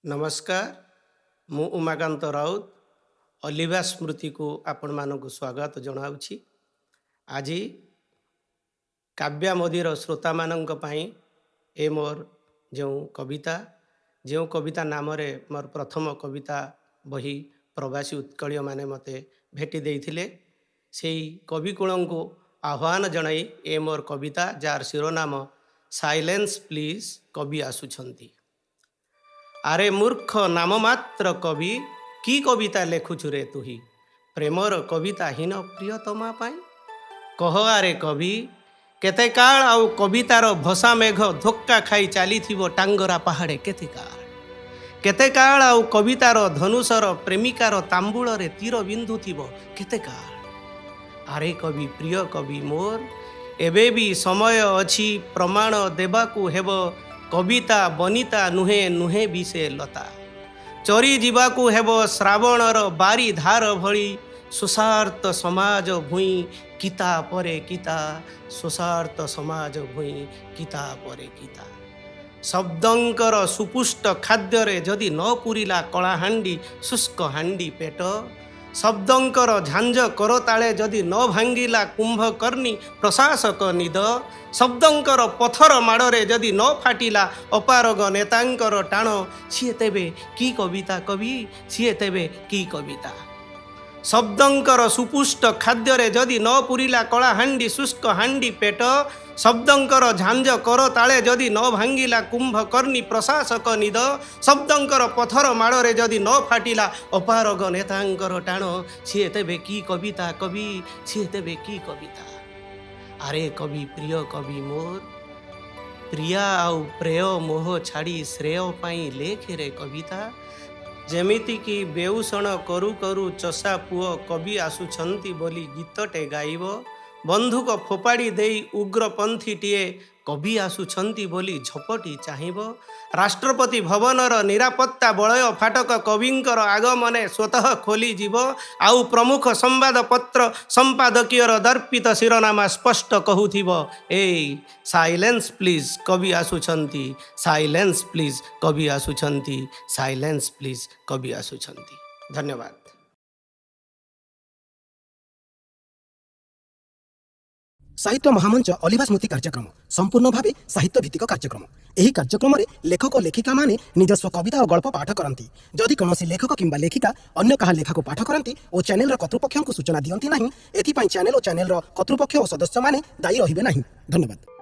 नमस्कार मु उमाकांत राउत अलिभा स्मृति को आपण मानक स्वागत जनाऊँगी। आज काव्या मोदीर श्रोता मानक पई ए मोर जो कविता नाम रे मोर प्रथम कविता बही प्रवासी उत्कलीय माने मते भेटी देइथिले सेई कविकुल को आह्वान जनाई ए मोर कविता जार शिरोनाम साइलेंस प्लीज कवि आसुछंती। आरे मूर्ख नाममात्र कवि की कविता लेखुछु रे तुही प्रेमर कविता हीन प्रियतमा पाई कह आरे कवि केते काल आउ कवितार भसा मेघ धोक्का खाई चली टांगरा पहाड़े केते काल आउ कवितार धनुषर प्रेमिकार तांबूल रे तीर बिंदु थिबो केते काल। आरे कवि प्रिय कवि मोर एबे भी समय अछि प्रमाण देबाकू हेबो कविता बनिता नुहे नुहे भी से लता चरी जीवाकू हेबो श्रावणर बारी धार भली सुसार्थ समाज भूई किता परे किता सुसार्थ समाज भूई किता परे किता शब्दंकर सुपुष्ट खाद्य रे जदि न पुरिला कला हांडी शुष्क हांडी पेट शब्दंकर झांझ करताले जदि न भांगिला कुंभकर्णी प्रशासक निद शब्दंकर पथर माड़े जदि न फाटिला अपारग नेतांकर टाण सी तेबे की कविता कवि सी तेबे की कविता। शब्दंकर सुपुष्ट खाद्य रे जदि न पुरिला कला हांडी शुष्क हांडी पेट शब्दंकर झांझ कर ताले जदि न भांगिला कुंभकर्णी प्रशासक निद शब्दंकर पथर माड़े जदि न फाटिला अपारग नेतांकर टाण सी तेबे की कविता कवि सी तेबे की कविता। आरे कवि प्रिय कवि मोर प्रिया आउ प्रेय मोह छाड़ी श्रेय पाई लेखे रे कविता जेमिति की बेउषण करू करू चषा पुओ कवि आसुछंती बोली गीतटे गाइब बंधुक फोपाड़ी देई उग्रपंथीटीए कवि आसुछंती बोली झपटी चाहिब राष्ट्रपति भवनर निरापत्ता बलय फाटक कविंकर आगमने स्वतः खोली जीव आउ प्रमुख संवाद पत्र संपादकीयर दर्पित शिरोनामा स्पष्ट कहूथिब ए साइलेंस प्लीज कवि आसुछंती साइलेंस प्लीज कवि आसुछंती साइलेंस प्लीज कवि आसुछंती। धन्यवाद। साहित्य महामंच अलिभा स्मृति कार्यक्रम संपूर्ण भाव साहित्य भित्तिक कार्यक्रम। यही कार्यक्रम रे लेखक लेखिका माने निजस्व कविता और गल्प पाठ करती। जदि कौन लेखक किंबा लेखिका अन्य कहा लेखा को पाठ करती और चैनल कर्तृपक्ष को सूचना दियंती नहीं एथिपाई चैनल और चैनल कर्तृपक्ष और सदस्य माने दायी रहिबे नहीं। धन्यवाद।